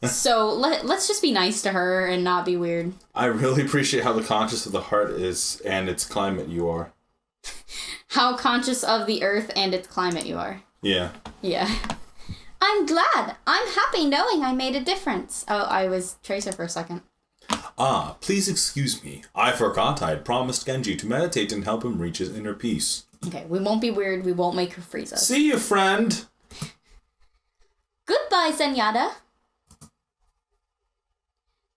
So let's just be nice to her and not be weird. I really appreciate how the conscious of the heart is and its climate you are. How conscious of the earth and its climate you are. Yeah. Yeah. I'm glad. I'm happy knowing I made a difference. Oh, I was Tracer for a second. Ah, please excuse me. I forgot I had promised Genji to meditate and help him reach his inner peace. Okay, we won't be weird. We won't make her freeze us. See you, friend. Goodbye, Zenyatta.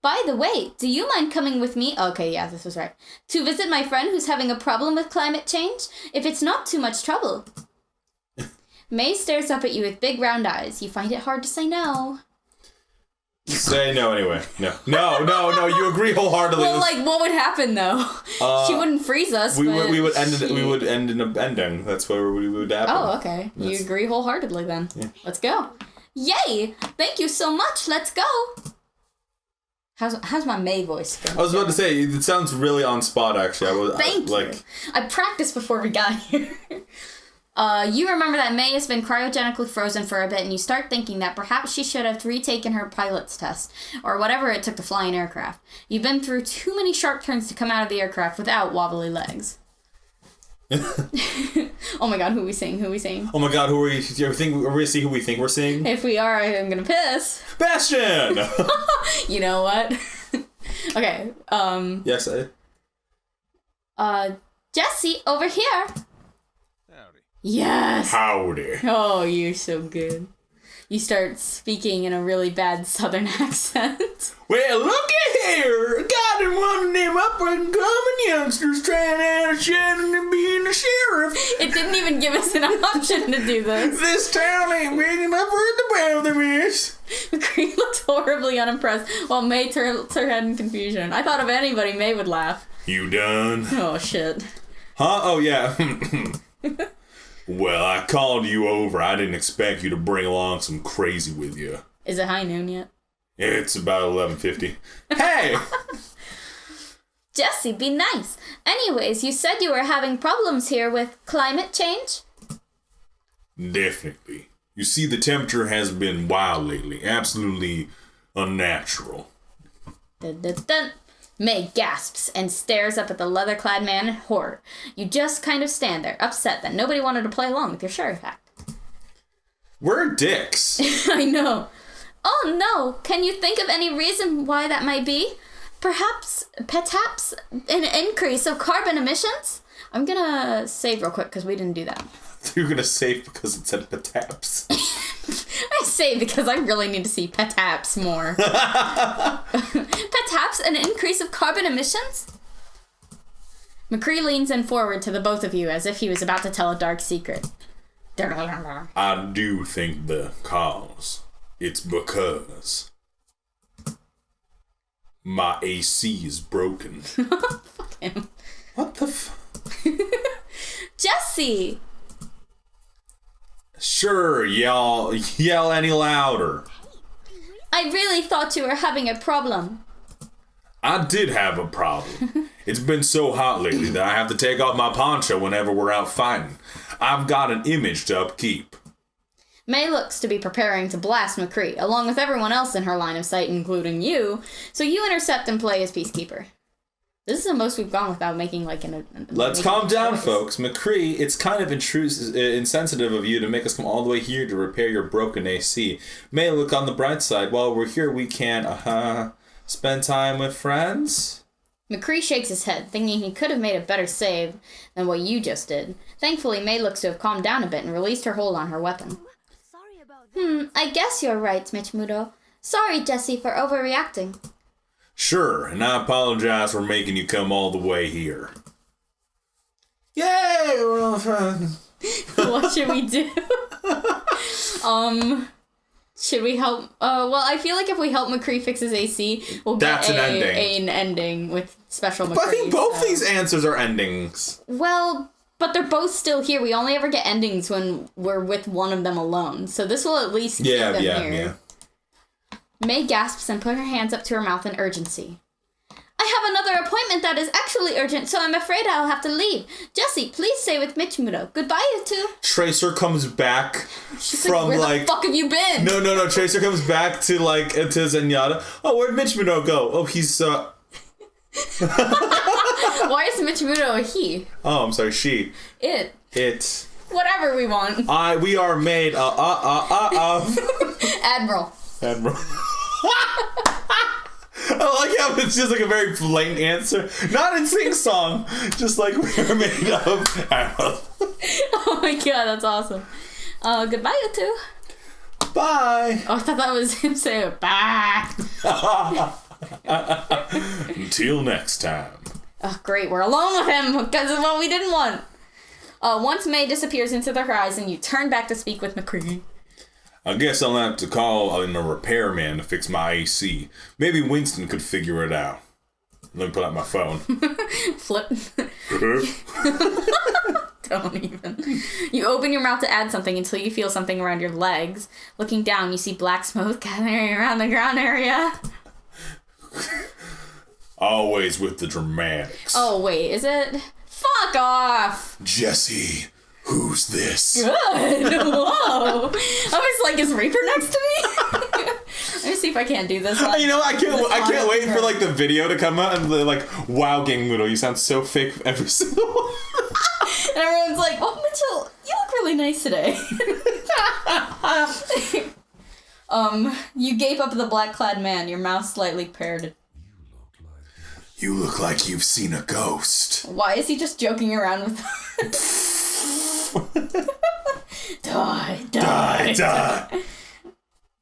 By the way, do you mind coming with me? Okay, yeah, this was right. To visit my friend who's having a problem with climate change? If it's not too much trouble. May stares up at you with big round eyes. You find it hard to say no. Say no anyway. No. You agree wholeheartedly. Well, like, what would happen though? She wouldn't freeze us. We would end in a ending. That's where we would happen. Oh, okay. You agree wholeheartedly then. Yeah. Let's go. Yay! Thank you so much. Let's go. How's my May voice going? I was about to say, it sounds really on spot, actually. Thank you. I practiced before we got here. You remember that May has been cryogenically frozen for a bit, and you start thinking that perhaps she should have retaken her pilot's test, or whatever it took to fly an aircraft. You've been through too many sharp turns to come out of the aircraft without wobbly legs. Oh my god, who are we seeing? Oh my god, are we see who we think we're seeing? If we are, I'm gonna piss. Bastion! You know what? Okay, Yes, Jesse, over here! Howdy. Yes! Howdy. Oh, you're so good. You start speaking in a really bad southern accent. Well, looky here! Got one of them up-and-coming youngsters trying out a shot and being a sheriff. It didn't even give us an option to do this. This town ain't big enough for it to bother us. McCree looked horribly unimpressed, while May turned her head in confusion. I thought if anybody, May would laugh. You done? Oh, shit. Huh? Oh, yeah. Well, I called you over. I didn't expect you to bring along some crazy with you. Is it high noon yet? It's about 11:50. Hey! Jesse, be nice. Anyways, you said you were having problems here with climate change? Definitely. You see, the temperature has been wild lately. Absolutely unnatural. Dun, dun, dun. May gasps and stares up at the leather-clad man in horror. You just kind of stand there, upset that nobody wanted to play along with your sheriff act. We're dicks. I know. Oh no, can you think of any reason why that might be? Perhaps an increase of carbon emissions? I'm gonna save real quick because we didn't do that. You're gonna save because it said perhaps. I say because I really need to see Petaps more. Petaps, an increase of carbon emissions? McCree leans in forward to the both of you as if he was about to tell a dark secret. I do think the cause. It's because my AC is broken. Fuck him. What the Jesse! Sure, y'all yell any louder. I really thought you were having a problem. I did have a problem. It's been so hot lately that I have to take off my poncho whenever we're out fighting. I've got an image to upkeep. May looks to be preparing to blast McCree, along with everyone else in her line of sight, including you, so you intercept and play as peacekeeper. This is the most we've gone without making, like, Let's calm down, folks. McCree, it's kind of insensitive of you to make us come all the way here to repair your broken AC. May look on the bright side. While we're here, we can, spend time with friends? McCree shakes his head, thinking he could have made a better save than what you just did. Thankfully, May looks to have calmed down a bit and released her hold on her weapon. Sorry about that. I guess you're right, Michmudo. Sorry, Jesse, for overreacting. Sure, and I apologize for making you come all the way here. Yay! We're all friends. What should we do? Should we help? Well, I feel like if we help McCree fix his AC, we'll get an ending with special McCree. But I think both these answers are endings. Well, but they're both still here. We only ever get endings when we're with one of them alone. So this will at least keep them here. Yeah. May gasps and put her hands up to her mouth in urgency. I have another appointment that is actually urgent, so I'm afraid I'll have to leave. Jesse, please stay with Michimuto. Goodbye, you two. Tracer comes back from Where like... the fuck have you been? No. Tracer comes back to like to Zenyatta. Oh, where'd Michimuto go? Oh, he's Why is Michimuto a he? Oh, I'm sorry, she. It. Whatever we want. We are made of... Admiral. I like how it's just like a very blatant answer. Not in sing-song. Just like we are made of... Oh my god, that's awesome. Goodbye, you two. Bye. Oh, I thought that was him saying bye. Until next time. Oh, great. We're alone with him because of what we didn't want. Once May disappears into the horizon, you turn back to speak with McCree. I guess I'll have to call in a repairman to fix my AC. Maybe Winston could figure it out. Let me pull out my phone. Flip. Don't even. You open your mouth to add something until you feel something around your legs. Looking down, you see black smoke gathering around the ground area. Always with the dramatics. Oh, wait, is it? Fuck off! Jesse, who's this? Good! Whoa! I was like, is Reaper next to me? Let me see if I can't do this one. You know, I can't wait for like the video to come out and they're like, wow, Gang Mudo, you sound so fake every single one. And everyone's like, oh, Mitchell, you look really nice today. You gape up at the black-clad man, your mouth slightly parted. You look like you've seen a ghost. Why is he just joking around with... Die.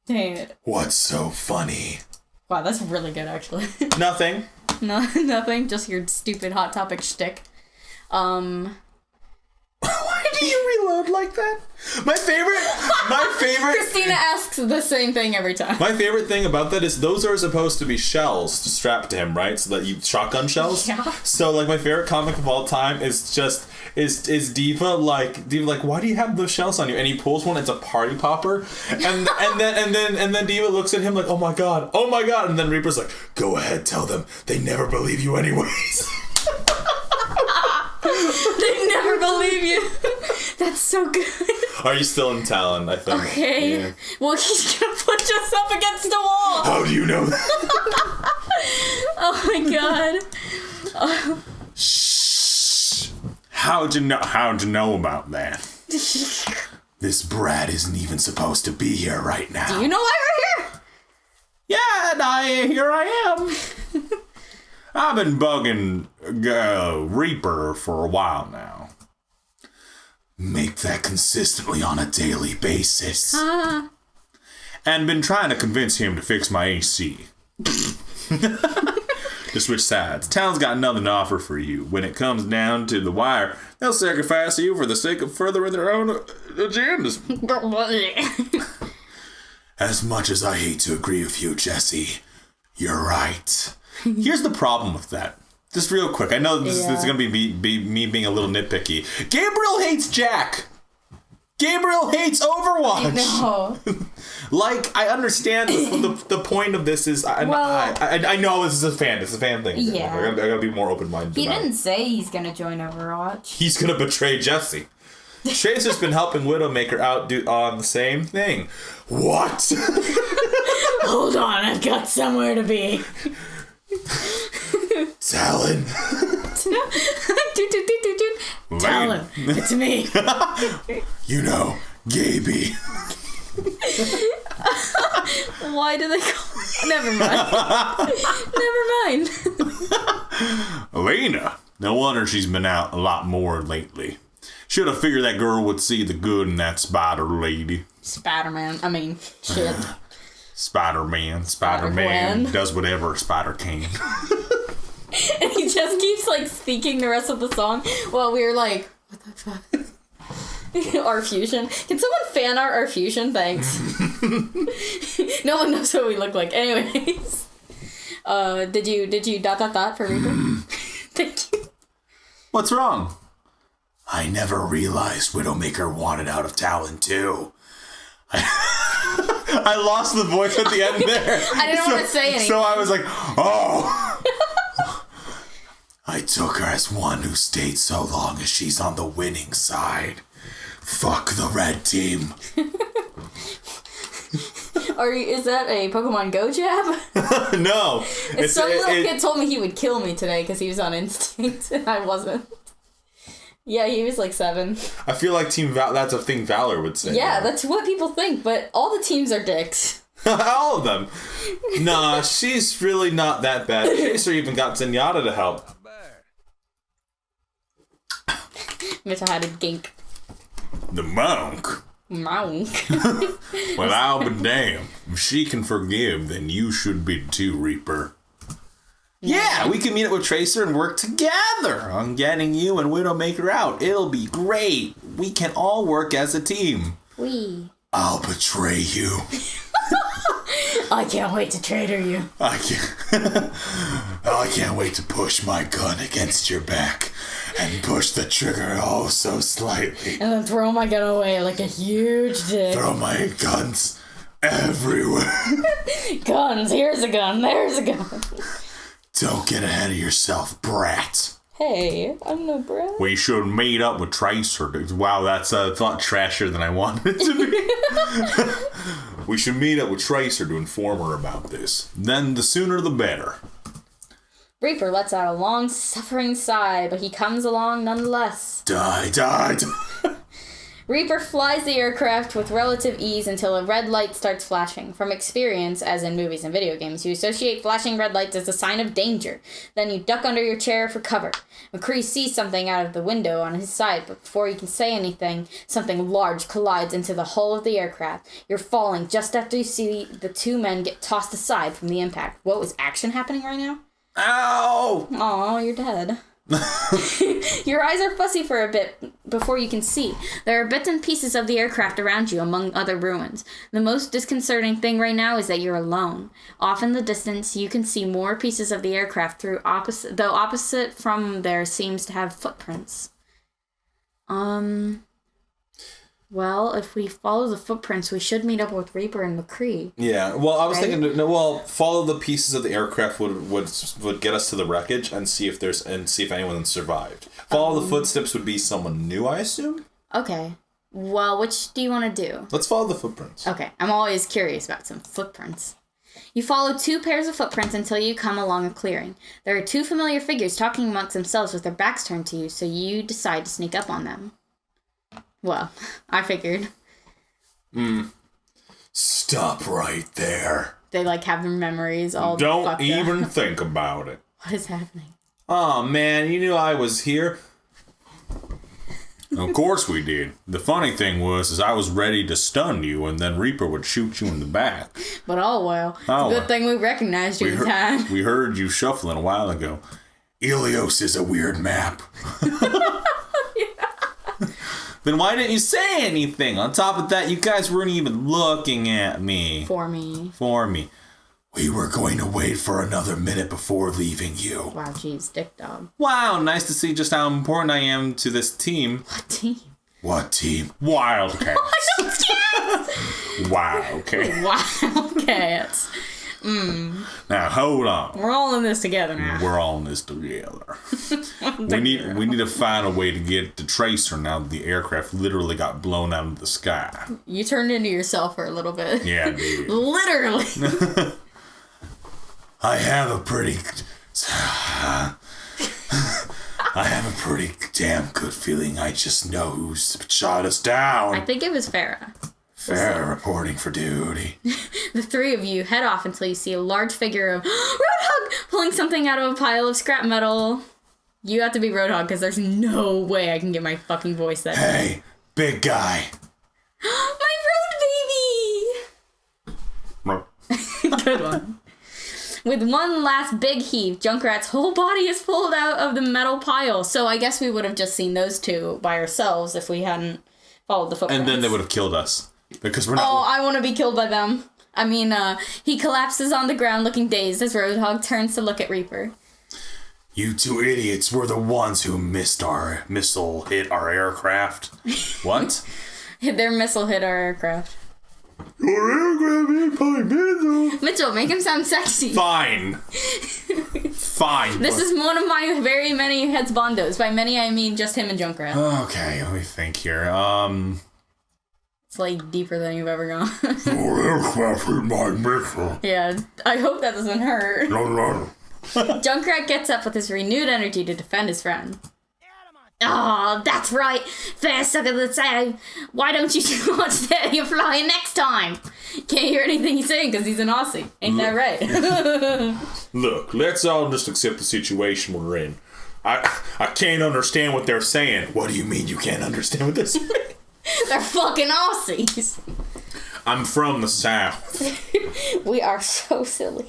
Dang it. What's so funny? Wow, that's really good, actually. Nothing. No, nothing. Just your stupid Hot Topic shtick. Why do you reload like that? My favorite... Christina asks the same thing every time. My favorite thing about that is those are supposed to be shells strapped to him, right? So that you... Shotgun shells? Yeah. So, like, my favorite comic of all time is just... Is Diva like, why do you have those shells on you? And he pulls one, it's a party popper. And then Diva looks at him like, oh my god. And then Reaper's like, go ahead, tell them. They never believe you anyways. They never believe you. That's so good. Are you still in Talon, I think? Okay. Yeah. Well, he's gonna push us up against the wall. How do you know that? Oh my god. Shh. How'd you know about that? This brat isn't even supposed to be here right now. Do you know why we're here? Yeah, and here I am. I've been bugging Reaper for a while now. Make that consistently on a daily basis. And been trying to convince him to fix my AC. To switch sides. Town's got nothing to offer for you. When it comes down to the wire, they'll sacrifice you for the sake of furthering their own agendas. As much as I hate to agree with you, Jesse, you're right. Here's the problem with that. Just real quick. I know this is going to be me being a little nitpicky. Gabriel hates Jack. Gabriel hates Overwatch. No. Like, I understand the point of this is... I know this is a fan thing. Yeah. I gotta be more open-minded He about didn't it. say he's gonna join Overwatch. He's gonna betray Jesse. Tracer's been helping Widowmaker out on the same thing. What? Hold on, I've got somewhere to be. Talon. Talon, it's me. You know, Gaby. Why do they call... Never mind. Elena. No wonder she's been out a lot more lately. Should have figured that girl would see the good in that spider lady. Spider-Man. I mean, shit. Spider-Man Spider-Gwen. does whatever a spider can. And he just keeps, like, speaking the rest of the song while we were like, what the fuck? Our fusion. Can someone fan art our fusion? Thanks. No one knows what we look like. Anyways. Did you ... for Reaper? Thank you. What's wrong? I never realized Widowmaker wanted out of Talon too. I lost the voice at the end there. I didn't want to say anything. So I was like, oh. I took her as one who stayed so long as she's on the winning side. Fuck the red team. Is that a Pokemon Go jab? No. Some little kid told me he would kill me today because he was on Instinct, and I wasn't. Yeah, he was like 7. I feel like that's a thing Valor would say. Yeah, that's what people think, but all the teams are dicks. All of them. Nah, she's really not that bad. Chaser even got Zenyatta to help. Mitchell had a gink. The monk. Monk. Well, I'll be damned. If she can forgive, then you should be too, Reaper. Yeah, we can meet up with Tracer and work together on getting you and Widowmaker out. It'll be great. We can all work as a team. I'll betray you. I can't wait to traitor you. I can't wait to push my gun against your back and push the trigger oh so slightly. And then throw my gun away like a huge dick. Throw my guns everywhere. Guns, here's a gun, there's a gun. Don't get ahead of yourself, brat. Hey, I'm no brat. We should meet up with Tracer. Wow, that's a lot trashier than I wanted it to be. We should meet up with Tracer to inform her about this. Then the sooner the better. Reaper lets out a long, suffering sigh, but he comes along nonetheless. Die. Reaper flies the aircraft with relative ease until a red light starts flashing. From experience, as in movies and video games, you associate flashing red lights as a sign of danger. Then you duck under your chair for cover. McCree sees something out of the window on his side, but before he can say anything, something large collides into the hull of the aircraft. You're falling just after you see the 2 men get tossed aside from the impact. What was action happening right now? Ow! Aw, you're dead. Your eyes are fuzzy for a bit before you can see. There are bits and pieces of the aircraft around you, among other ruins. The most disconcerting thing right now is that you're alone. Off in the distance, you can see more pieces of the aircraft though opposite from there seems to have footprints. Well, if we follow the footprints, we should meet up with Reaper and McCree. Yeah, well, I was thinking, follow the pieces of the aircraft would get us to the wreckage and see if anyone survived. Follow the footsteps would be someone new, I assume? Okay. Well, which do you want to do? Let's follow the footprints. Okay, I'm always curious about some footprints. You follow 2 pairs of footprints until you come along a clearing. There are 2 familiar figures talking amongst themselves with their backs turned to you, so you decide to sneak up on them. Well, I figured. Stop right there. They have their memories all Don't even think about it. What is happening? Oh, man, you knew I was here. Of course we did. The funny thing was I was ready to stun you, and then Reaper would shoot you in the back. But it's a good thing we recognized you in time. We heard you shuffling a while ago. Ilios is a weird map. Then why didn't you say anything? On top of that, you guys weren't even looking at me. For me. We were going to wait for another minute before leaving you. Wow, jeez, dick dog. Wow, nice to see just how important I am to this team. What team? Wildcats. Wildcats. Now hold on. We're all in this together now. We need to find a way to get the Tracer now that the aircraft literally got blown out of the sky. You turned into yourself for a little bit. Yeah, I did. Literally. I have a pretty damn good feeling I just know who's shot us down. I think it was Farah. Farah reporting for duty. The 3 of you head off until you see a large figure of Roadhog pulling something out of a pile of scrap metal. You have to be Roadhog because there's no way I can get my fucking voice that Hey, big guy. My road baby! Good one. With one last big heave, Junkrat's whole body is pulled out of the metal pile. So I guess we would have just seen those 2 by ourselves if we hadn't followed the footprints. And then they would have killed us. Because we're not. Oh, I want to be killed by them. I mean, he collapses on the ground looking dazed as Roadhog turns to look at Reaper. You 2 idiots were the ones who missed our missile hit our aircraft. What? Their missile hit our aircraft. Your aircraft hit my missile. Mitchell, make him sound sexy. Fine. Fine. This is one of my very many husbandos. By many, I mean just him and Junkrat. Okay, let me think here. It's like deeper than you've ever gone. Your aircraft hit my missile. Yeah, I hope that doesn't hurt. No. Junkrat gets up with his renewed energy to defend his friend. Oh, that's right. Fair sucker that say, why don't you watch that you're flying next time? Can't hear anything he's saying because he's an Aussie. Ain't that right? Look, let's all just accept the situation we're in. I can't understand what they're saying. What do you mean you can't understand what they're saying? They're fucking Aussies. I'm from the South. We are so silly.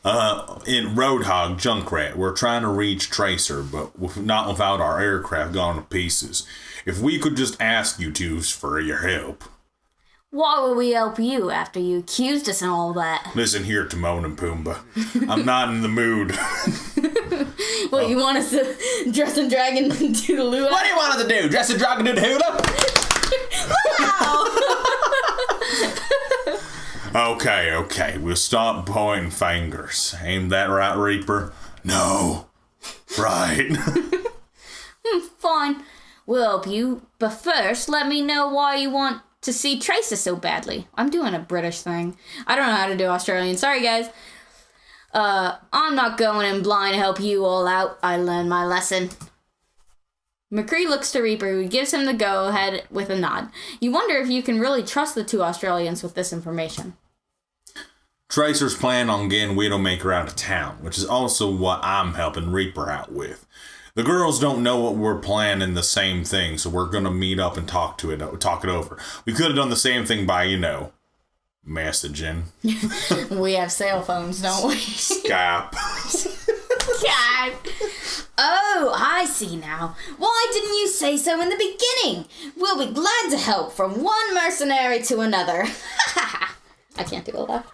In Roadhog, Junkrat, we're trying to reach Tracer, but not without our aircraft gone to pieces. If we could just ask you two for your help. Why would we help you after you accused us and all that? Listen here, Timon and Pumbaa. I'm not in the mood. What, you want us to dress and dragon and do the luau? What do you want us to do? Dress and dragon and do the hula? Okay, we'll stop pointing fingers. Ain't that right, Reaper? No. Right. Fine, we'll help you, but first let me know why you want to see Tracer so badly. I'm doing a British thing. I don't know how to do Australian. Sorry, guys. I'm not going in blind to help you all out. I learned my lesson. McCree looks to Reaper, who gives him the go-ahead with a nod. You wonder if you can really trust the two Australians with this information. Tracer's planning on getting Widowmaker out of town, which is also what I'm helping Reaper out with. The girls don't know what we're planning the same thing, so we're gonna meet up and talk it over. We could have done the same thing by, messaging. We have cell phones, don't we? Skype. God. Oh, I see now. Why didn't you say so in the beginning? We'll be glad to help from one mercenary to another. I can't do a laugh.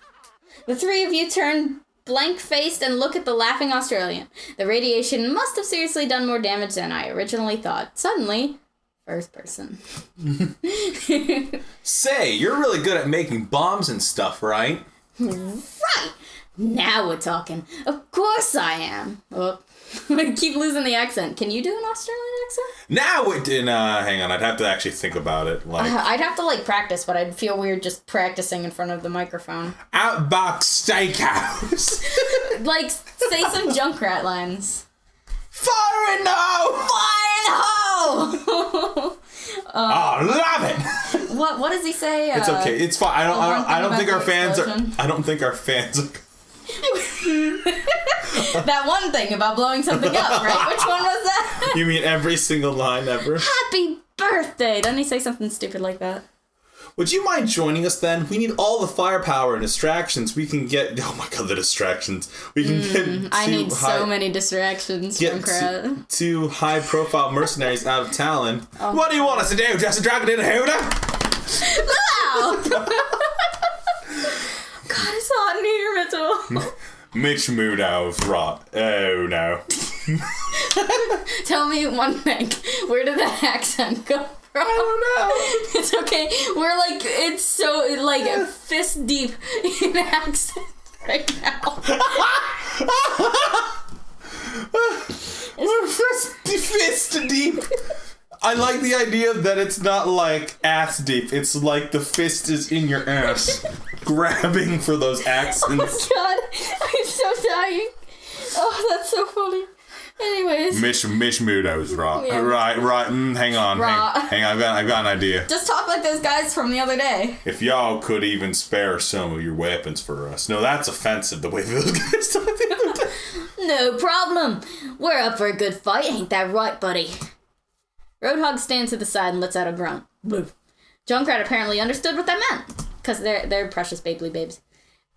The three of you turn blank-faced and look at the laughing Australian. The radiation must have seriously done more damage than I originally thought. Suddenly, first person. Say, you're really good at making bombs and stuff, right? Right! Now we're talking. Of course I am. Oh, I keep losing the accent. Can you do an Australian accent? Now it did. Hang on, I'd have to actually think about it. I'd have to practice, but I'd feel weird just practicing in front of the microphone. Outback Steakhouse. Say some Junkrat lines. Fire in the hole! Fire in the hole! Love it. What does he say? It's okay. It's fine. I don't think our fans are. explosion. I don't think our fans are. That one thing about blowing something up, right? Which one was that? You mean every single line ever? Happy birthday! Doesn't he say something stupid like that? Would you mind joining us then? We need all the firepower and distractions we can get. Oh my god, the distractions. We can get I need so many distractions from Krat. two high-profile mercenaries out of Talon. Oh. What do you want us to do? Just a dragon in a hooter? Wow! God, it's hot in here, Mitchell. Mitch Moodow's rot. Oh no. Tell me one thing. Where did that accent go from? I don't know. It's okay. We're it's so fist deep in accent right now. We're fist deep. I like the idea that it's not ass deep. It's like the fist is in your ass, grabbing for those accents. Oh god, I'm so dying. Oh, that's so funny. Anyways. Mish Moodow's raw. Yeah. Right. Hang on. Hang on. I've got an idea. Just talk like those guys from the other day. If y'all could even spare some of your weapons for us. No, that's offensive the way those guys talk the other day. No problem. We're up for a good fight, ain't that right, buddy? Roadhog stands to the side and lets out a grunt. Junkrat apparently understood what that meant, because they're precious baby babes.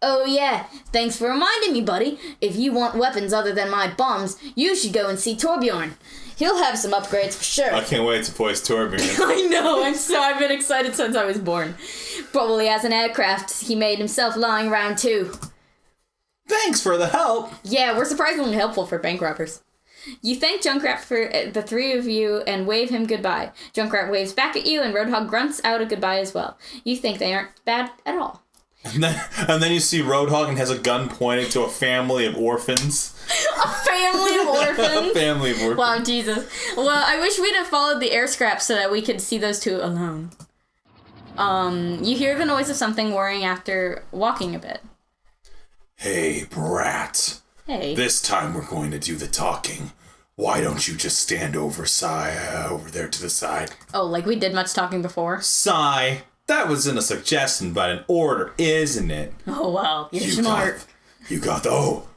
Oh yeah, thanks for reminding me, buddy. If you want weapons other than my bombs, you should go and see Torbjorn. He'll have some upgrades for sure. I can't wait to voice Torbjorn. I know, I've been excited since I was born. Probably has an aircraft he made himself lying around too. Thanks for the help. Yeah, we're surprisingly helpful for bank robbers. You thank Junkrat for the three of you and wave him goodbye. Junkrat waves back at you and Roadhog grunts out a goodbye as well. You think they aren't bad at all. And then you see Roadhog and has a gun pointing to a family of orphans. A family of orphans? A family of orphans. Wow, Jesus. Well, I wish we'd have followed the air scraps so that we could see those two alone. You hear the noise of something whirring after walking a bit. Hey, brat. Hey. This time we're going to do the talking. Why don't you just stand over there to the side? Oh, like we did much talking before? Sigh. That wasn't a suggestion, but an order, isn't it? Oh, wow. You're smart. You got the... Oh,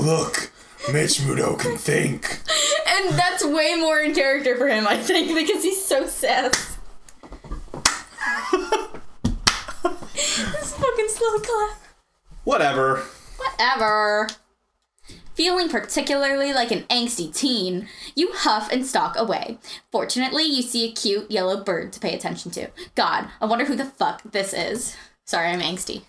look. Mitch Mudo can think. And that's way more in character for him, I think, because he's so sass. This fucking slow clap. Whatever. Feeling particularly like an angsty teen, you huff and stalk away. Fortunately, you see a cute yellow bird to pay attention to. God, I wonder who the fuck this is. Sorry, I'm angsty.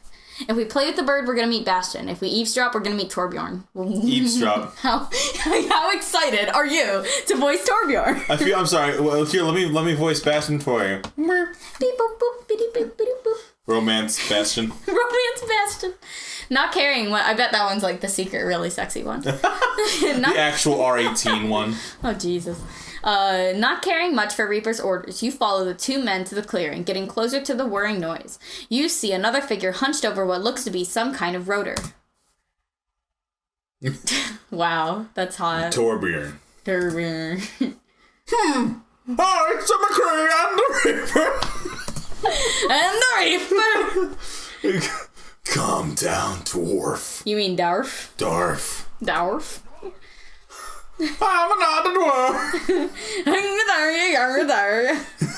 If we play with the bird, we're gonna meet Bastion. If we eavesdrop, we're gonna meet Torbjorn. Eavesdrop. How excited are you to voice Torbjorn? I'm sorry. Well, here, let me voice Bastion for you. Beep, boop, boop, biddy, boop, biddy, boop. Romance Bastion. Romance Bastion. Not caring what. I bet that one's like the secret, really sexy one. The actual R18 one. Oh, Jesus. Not caring much for Reaper's orders, you follow the two men to the clearing, getting closer to the whirring noise. You see another figure hunched over what looks to be some kind of rotor. Wow, that's hot. Torbjorn. Torbjorn. Oh, it's a McCree and the Reaper. And the Reaper! Calm down, dwarf. You mean Darf? Darf. Darf? I'm not a dwarf.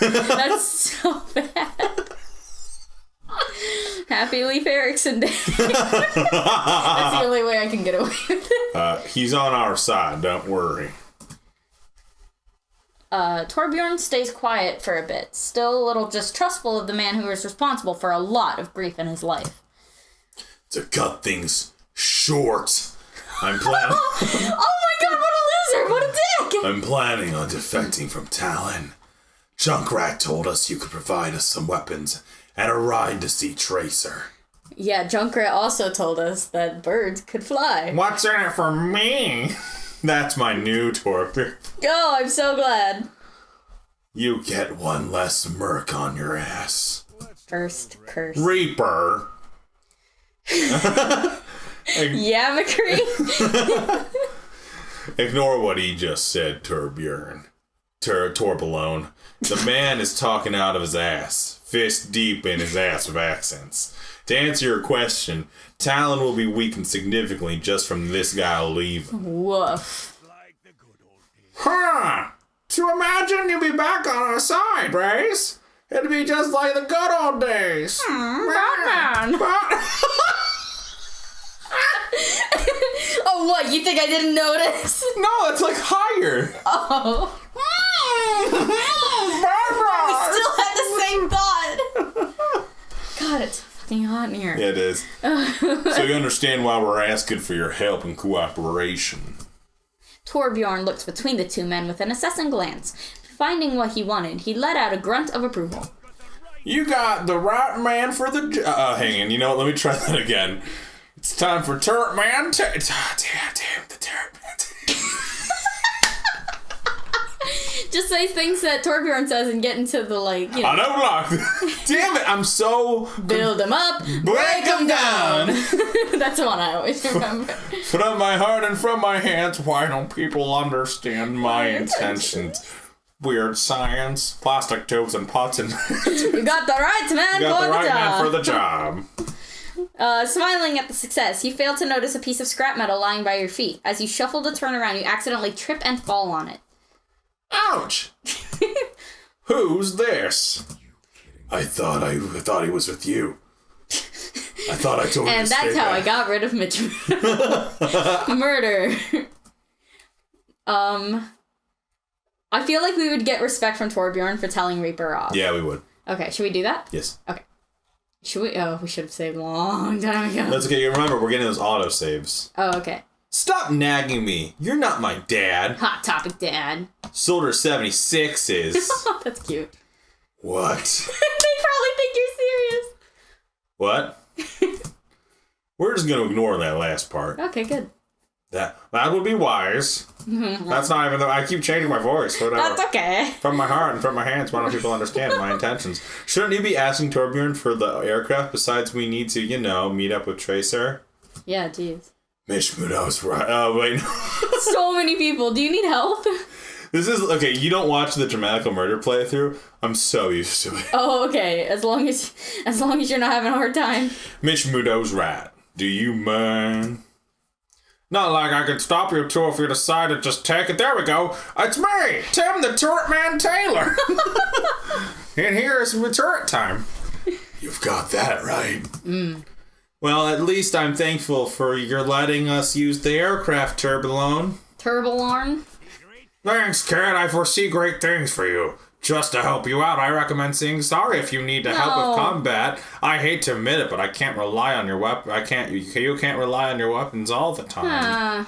That's so bad. Happy Leif Erikson Day. That's the only way I can get away with it. He's on our side, don't worry. Torbjorn stays quiet for a bit, still a little distrustful of the man who is responsible for a lot of grief in his life. To cut things short, I'm planning... Oh my god, what a loser! What a dick! I'm planning on defecting from Talon. Junkrat told us you could provide us some weapons and a ride to see Tracer. Yeah, Junkrat also told us that birds could fly. What's in it for me? That's my new Torbjorn. Oh, I'm so glad. You get one less merc on your ass. First curse. Reaper. Yeah, McCree. Ignore what he just said, Torbjorn. Torbalone. The man is talking out of his ass. Fist deep in his ass with accents. To answer your question, Talon will be weakened significantly just from this guy leaving. Woof. Huh! To imagine you'd be back on our side, Brace. It'd be just like the good old days. Batman! Oh, what? You think I didn't notice? No, it's like higher. Oh. We still had the same thought. God, it's fucking hot in here. Yeah, it is. So you understand why we're asking for your help and cooperation. Torbjorn looked between the two men with an assessing glance. Finding what he wanted, he let out a grunt of approval. You got the right man for the job. Hang on, you know what? Let me try that again. It's time for Turret Man. Damn, the Turret Man. Just say things that Torbjorn says and get into the, like, you know. I don't like. Damn it, I'm so. Build them up, Break them down. That's the one I always remember. From my heart and from my hands, why don't people understand my intentions? Weird science, plastic tubes and pots and... You got the right man for the job. Smiling at the success, you fail to notice a piece of scrap metal lying by your feet. As you shuffle to turn around, you accidentally trip and fall on it. Ouch! Who's this? I thought he was with you. I thought I told you And to that's stay how back. I got rid of Mitch. Murder. I feel like we would get respect from Torbjorn for telling Reaper off. Yeah, we would. Okay, should we do that? Yes. Okay. Should we? Oh, we should have saved a long time ago. That's okay. Remember, we're getting those autosaves. Oh, okay. Stop nagging me. You're not my dad. Hot topic, Dad. Soldier 76 is. That's cute. What? They probably think you're serious. What? We're just gonna ignore that last part. Okay, good. That would be wise. That's not even though I keep changing my voice. Whatever. That's okay. From my heart and from my hands, why don't people understand my intentions? Shouldn't you be asking Torbjorn for the aircraft besides we need to, meet up with Tracer? Yeah, jeez. Mishmudo's right. Oh, wait. So many people. Do you need help? This is, okay, you don't watch the Dramatical Murder playthrough? I'm so used to it. Oh, okay. As long as you're not having a hard time. Mishmudo's right. Do you mind? Not like I could stop you two if you decide to just take it. There we go. It's me, Tim the Turret Man Taylor. And here's my turret time. You've got that right. Well, at least I'm thankful for your letting us use the aircraft, Turbalone. Turbalorn? Thanks, Cat. I foresee great things for you. Just to help you out, I recommend saying sorry if you need help with combat. I hate to admit it, but I can't rely on your weapon. You can't rely on your weapons all the time.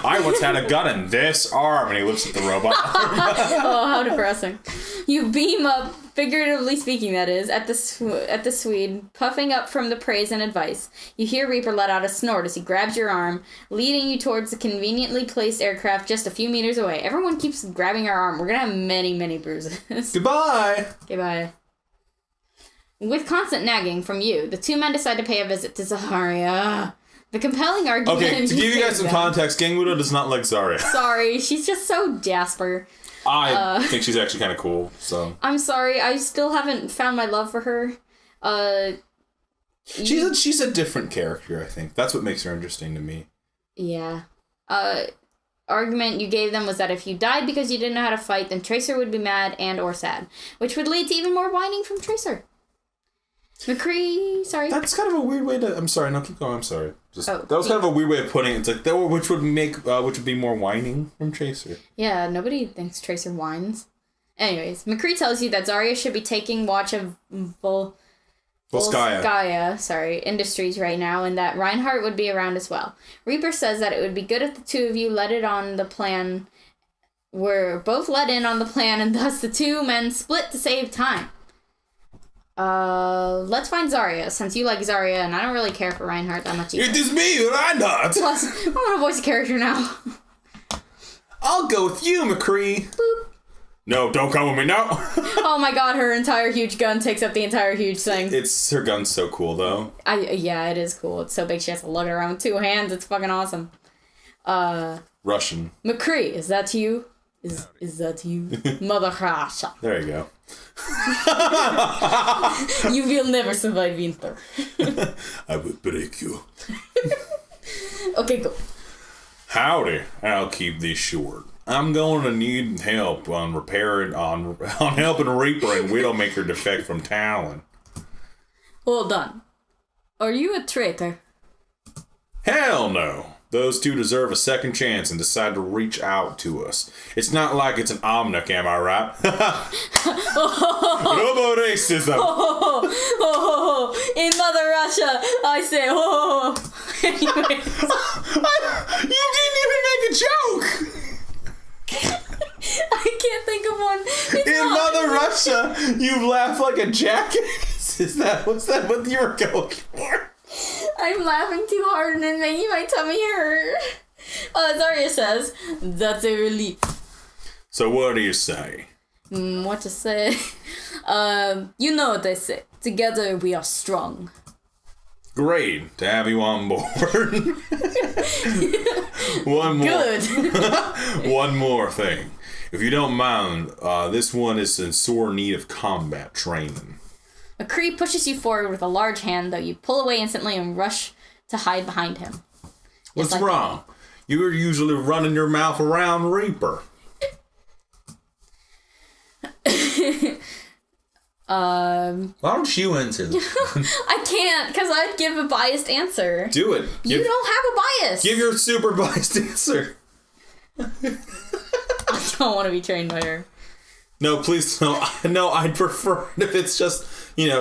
I once had a gun in this arm, and he looks at the robot. Oh, how depressing. You beam up, figuratively speaking that is, at the Swede, puffing up from the praise and advice. You hear Reaper let out a snort as he grabs your arm, leading you towards the conveniently placed aircraft just a few meters away. Everyone keeps grabbing our arm. We're gonna have many, many bruises. Goodbye! Okay, bye. With constant nagging from you, the two men decide to pay a visit to Zarya. The compelling argument... Okay, to give you guys some context, Gangwudo does not like Zarya. Sorry, she's just so Jasper. I think she's actually kind of cool, so... I'm sorry, I still haven't found my love for her. She's a different character, I think. That's what makes her interesting to me. Yeah. Argument you gave them was that if you died because you didn't know how to fight, then Tracer would be mad and or sad, which would lead to even more whining from Tracer. McCree, sorry. That's kind of a weird way to... I'm sorry, no, keep going, I'm sorry. That was kind of a weird way of putting it. It's like, which would be more whining from Tracer. Yeah, nobody thinks Tracer whines. Anyways, McCree tells you that Zarya should be taking watch of Volskaya, Industries right now, and that Reinhardt would be around as well. Reaper says that it would be good if the two of you were both let in on the plan, and thus the two men split to save time. Let's find Zarya, since you like Zarya, and I don't really care for Reinhardt that much either. It is me, Reinhardt! Plus, I want to voice a character now. I'll go with you, McCree. Boop. No, don't come with me, no! Oh my god, her entire huge gun takes up the entire huge thing. Her gun's so cool, though. Yeah, it is cool. It's so big she has to lug it around with two hands. It's fucking awesome. Russian. McCree, is that you? Is that you? Mother Russia. There you go. You will never survive winter. I will break you. Okay, go. Howdy. I'll keep this short. I'm going to need help on helping Reaper and Widowmaker defect from Talon. Hold on. Are you a traitor? Hell no. Those two deserve a second chance and decide to reach out to us. It's not like it's an Omnic, am I right? Robo racism. In Mother Russia, I say Anyways. You didn't even make a joke. I can't think of one. In Mother Russia, you laugh like a jackass. Was that what you were going for? I'm laughing too hard and it's making my tummy hurt. Zarya says, that's a relief. So what do you say? What to say? You know what they say. Together we are strong. Great to have you on board. One more. Good. One more thing. If you don't mind, this one is in sore need of combat training. McCree pushes you forward with a large hand, though you pull away instantly and rush to hide behind him. What's wrong? You're usually running your mouth around Reaper. Why don't you answer this? I can't, because I'd give a biased answer. Do it. You don't have a bias. Give your super biased answer. I don't want to be trained by her. No, please, no. No, I'd prefer if it's just,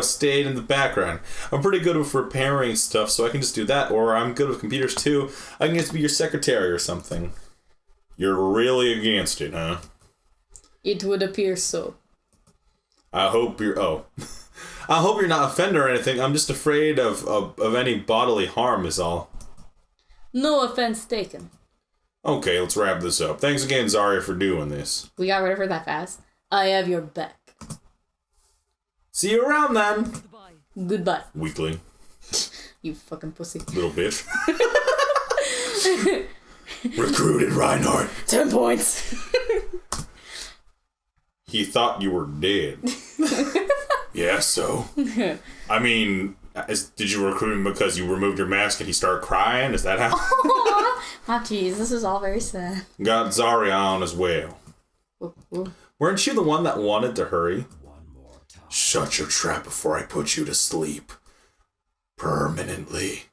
stayed in the background. I'm pretty good with repairing stuff, so I can just do that. Or I'm good with computers, too. I can just be your secretary or something. You're really against it, huh? It would appear so. I hope you're... Oh. I hope you're not offended or anything. I'm just afraid of any bodily harm is all. No offense taken. Okay, let's wrap this up. Thanks again, Zarya, for doing this. We got rid of her that fast. I have your back. See you around then. Goodbye. Weakling. You fucking pussy. Little bitch. Recruited Reinhardt. 10 points. He thought you were dead. Yeah, so? I mean, did you recruit him because you removed your mask and he started crying? Is that how? Oh, jeez, this is all very sad. Got Zarya on as well. Ooh. Weren't you the one that wanted to hurry? Shut your trap before I put you to sleep. Permanently.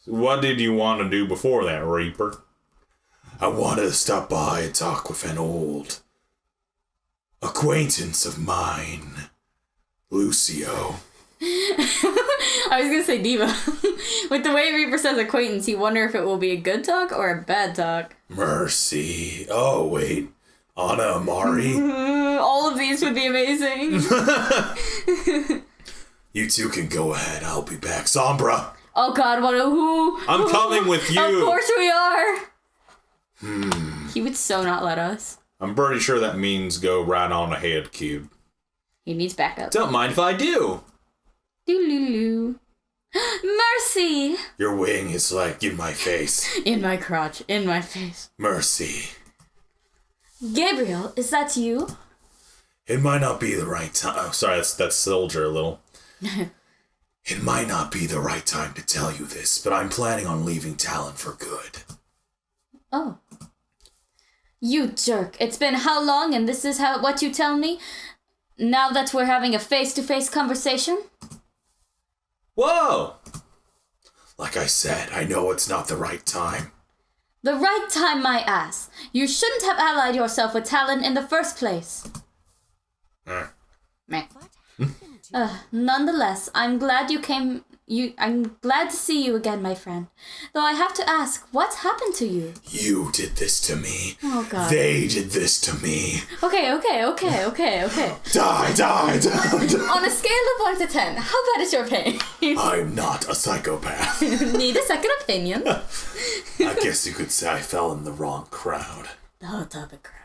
What did you want to do before that, Reaper? I wanted to stop by and talk with an old acquaintance of mine, Lucio. I was gonna say Diva. With the way Reaper says acquaintance, you wonder if it will be a good talk or a bad talk. Mercy. Oh, wait. Anna Amari? All of these would be amazing. You two can go ahead. I'll be back. Sombra! Oh god, who? I'm coming with you. Of course we are. He would so not let us. I'm pretty sure that means go right on ahead, Cube. He needs backup. Don't mind if I do. Doo-loo-loo. Mercy! Your wing is like in my face. In my crotch, in my face. Mercy. Gabriel, is that you? It might not be the right time. Oh, sorry, that's Soldier a little. It might not be the right time to tell you this, but I'm planning on leaving Talon for good. Oh. You jerk. It's been how long and this is what you tell me? Now that we're having a face-to-face conversation? Whoa! Like I said, I know it's not the right time. The right time, my ass. You shouldn't have allied yourself with Talon in the first place. Meh. Nonetheless, I'm glad you came. I'm glad to see you again, my friend. Though I have to ask, what's happened to you? You did this to me. Oh god. They did this to me. Okay. Die. On a scale of 1 to 10, how bad is your pain? I'm not a psychopath. Need a second opinion. I guess you could say I fell in the wrong crowd. The hot topic crowd.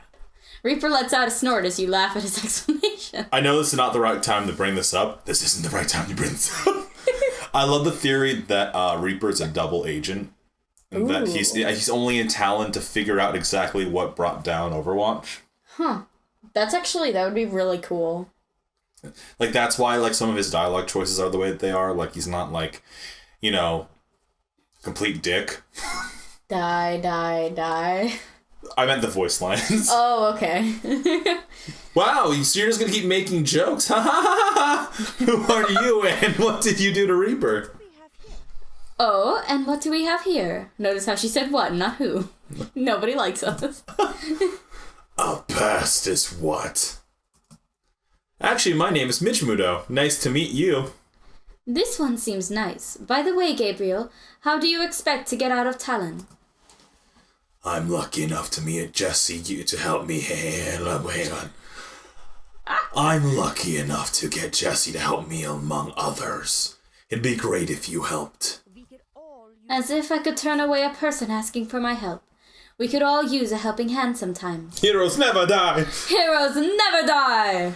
Reaper lets out a snort as you laugh at his explanation. I know this is not the right time to bring this up. This isn't the right time to bring this up. I love the theory that Reaper is a double agent. And that he's only in Talon to figure out exactly what brought down Overwatch. Huh. That would be really cool. Like, that's why, like, some of his dialogue choices are the way that they are. Like, he's not, like, complete dick. Die. I meant the voice lines. Oh, okay. Wow, so you're just gonna keep making jokes? Ha ha ha ha! Who are you and what did you do to Reaper? Oh, and what do we have here? Notice how she said what, not who. Nobody likes us. A past is what? Actually, my name is Michmudo. Nice to meet you. This one seems nice. By the way, Gabriel, how do you expect to get out of Talon? I'm lucky enough to meet Jesse you to help me. Hang on. I'm lucky enough to get Jesse to help me among others. It'd be great if you helped. As if I could turn away a person asking for my help. We could all use a helping hand sometime. Heroes never die! Heroes never die!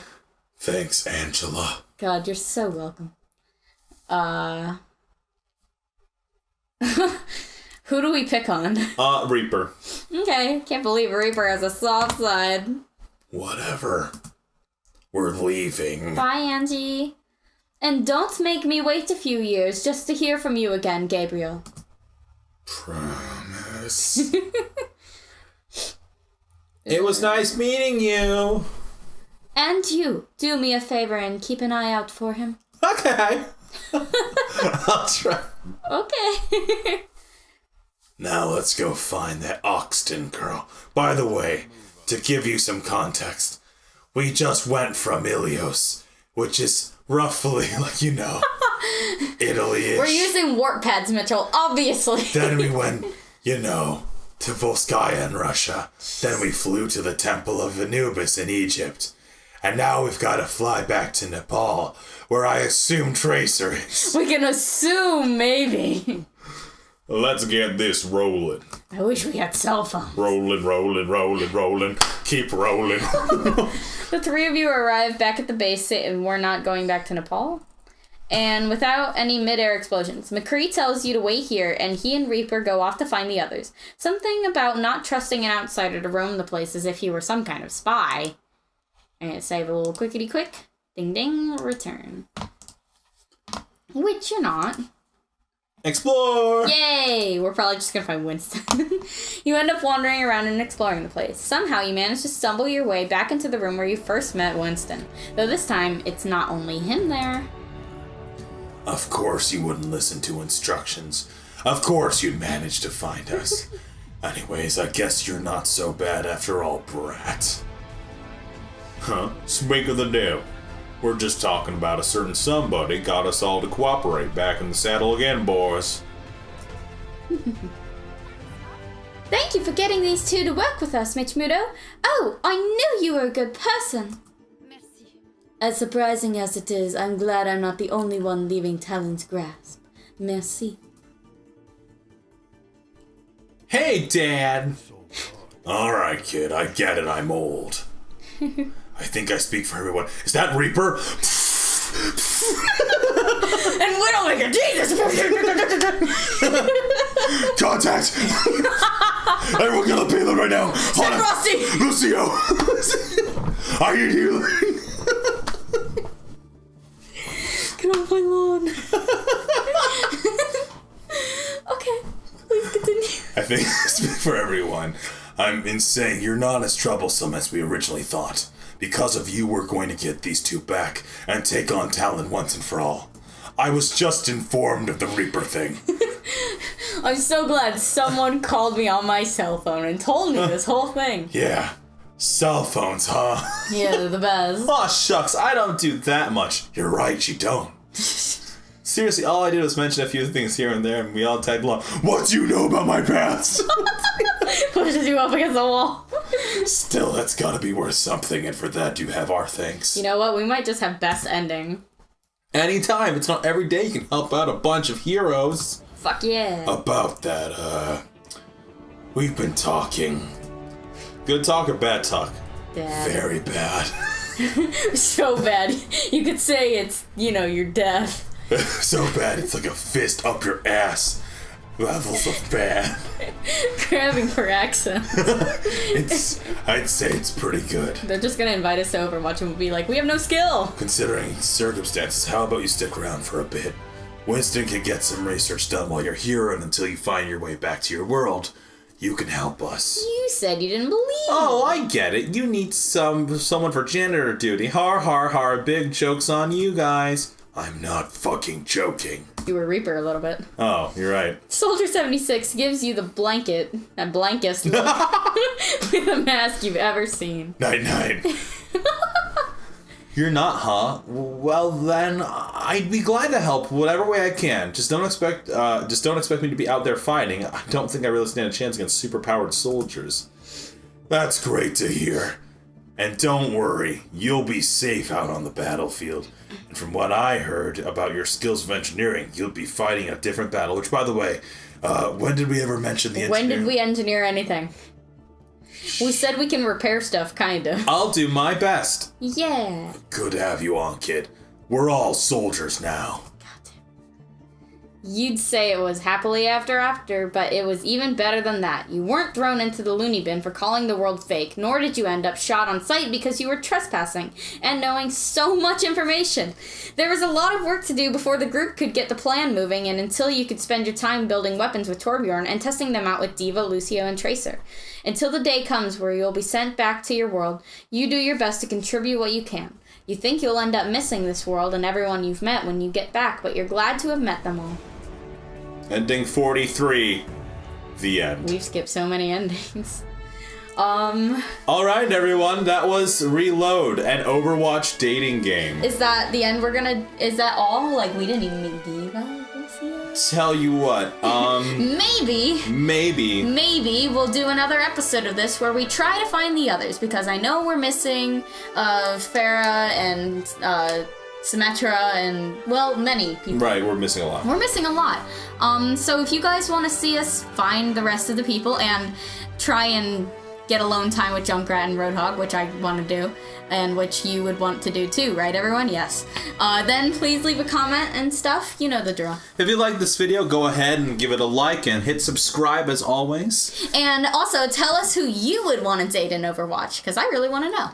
Thanks, Angela. God, you're so welcome. Who do we pick on? Reaper. Okay, can't believe Reaper has a soft side. Whatever. We're leaving. Bye, Angie. And don't make me wait a few years just to hear from you again, Gabriel. Promise. It was nice meeting you. And you, do me a favor and keep an eye out for him. Okay. I'll try. Okay. Now let's go find that Oxton girl. By the way, to give you some context, we just went from Ilios, which is roughly, Italy-ish. We're using warp pads, Mitchell, obviously. Then we went, to Volskaya in Russia. Then we flew to the Temple of Anubis in Egypt. And now we've got to fly back to Nepal, where I assume Tracer is. We can assume, maybe. Let's get this rolling. I wish we had cell phones. Rolling. Keep rolling. The three of you arrive back at the base, and we're not going back to Nepal. And without any mid-air explosions, McCree tells you to wait here, and he and Reaper go off to find the others. Something about not trusting an outsider to roam the place as if he were some kind of spy. And save a little quickety-quick. Ding ding, return. Which you're not. Explore! Yay! We're probably just gonna find Winston. You end up wandering around and exploring the place. Somehow you manage to stumble your way back into the room where you first met Winston. Though this time, it's not only him there. Of course you wouldn't listen to instructions. Of course you'd manage to find us. Anyways, I guess you're not so bad after all, brat. Huh? Speak of the devil. We're just talking about a certain somebody got us all to cooperate. Back in the saddle again, boys. Thank you for getting these two to work with us, Michmudo. Oh, I knew you were a good person. Merci. As surprising as it is, I'm glad I'm not the only one leaving Talon's grasp. Merci. Hey, Dad! Alright, kid, I get it, I'm old. I think I speak for everyone. Is that Reaper? And Widowmaker, Jesus! Contact! Everyone get up Payload right now! Hold on. Rusty! Lucio! I need healing! Get off my lawn. Okay, please continue. I think I speak for everyone. I'm insane. You're not as troublesome as we originally thought. Because of you, we're going to get these two back and take on Talon once and for all. I was just informed of the Reaper thing. I'm so glad someone called me on my cell phone and told me this whole thing. Yeah. Cell phones, huh? Yeah, they're the best. Aw, shucks, I don't do that much. You're right, you don't. Seriously, all I did was mention a few things here and there, and we all tagged along. What do you know about my past? Pushes you up against the wall. Still, that's gotta be worth something, and for that you have our thanks. You know what? We might just have best ending. Anytime, it's not every day you can help out a bunch of heroes. Fuck yeah. About that, we've been talking. Good talk or bad talk? Dad. Very bad. So bad. You could say it's, your death. So bad, it's like a fist up your ass. Levels of bad. Grabbing for accents. I'd say it's pretty good. They're just gonna invite us to Overwatch and we'll be like, we have no skill. Considering circumstances, how about you stick around for a bit? Winston can get some research done while you're here, and until you find your way back to your world, you can help us. You said you didn't believe. Oh, I get it. You need someone for janitor duty. Har har har. Big joke's on you guys. I'm not fucking joking. You were Reaper a little bit. Oh, you're right. Soldier 76 gives you the blanket, that blankest look, with a mask you've ever seen. Night. You're not, huh? Well, then I'd be glad to help whatever way I can. Just don't expect me to be out there fighting. I don't think I really stand a chance against superpowered soldiers. That's great to hear. And don't worry, you'll be safe out on the battlefield. And from what I heard about your skills of engineering, you'll be fighting a different battle. Which, by the way, when did we ever mention the engineering? When did we engineer anything? We said we can repair stuff, kinda. I'll do my best. Yeah. Good to have you on, kid. We're all soldiers now. You'd say it was happily after, but it was even better than that. You weren't thrown into the loony bin for calling the world fake, nor did you end up shot on sight because you were trespassing and knowing so much information. There was a lot of work to do before the group could get the plan moving, and until you could spend your time building weapons with Torbjorn and testing them out with Diva, Lucio, and Tracer. Until the day comes where you'll be sent back to your world, you do your best to contribute what you can. You think you'll end up missing this world and everyone you've met when you get back, but you're glad to have met them all. Ending 43. The end. We've skipped so many endings. Alright, everyone, that was Reload, an Overwatch dating game. Is that the end is that all? Like, we didn't even meet Diva? see us? Tell you what, Maybe we'll do another episode of this where we try to find the others, because I know we're missing Farah and Symmetra and, well, many people. Right, we're missing a lot. We're missing a lot. So if you guys want to see us find the rest of the people and try and get alone time with Junkrat and Roadhog, which I want to do, and which you would want to do too, right everyone? Yes. Then please leave a comment and stuff. You know the drill. If you like this video, go ahead and give it a like and hit subscribe as always. And also tell us who you would want to date in Overwatch, because I really want to know.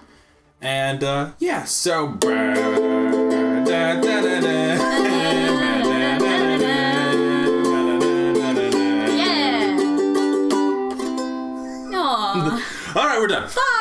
And, yeah, so... Yeah. Aww. Alright, we're done. Bye.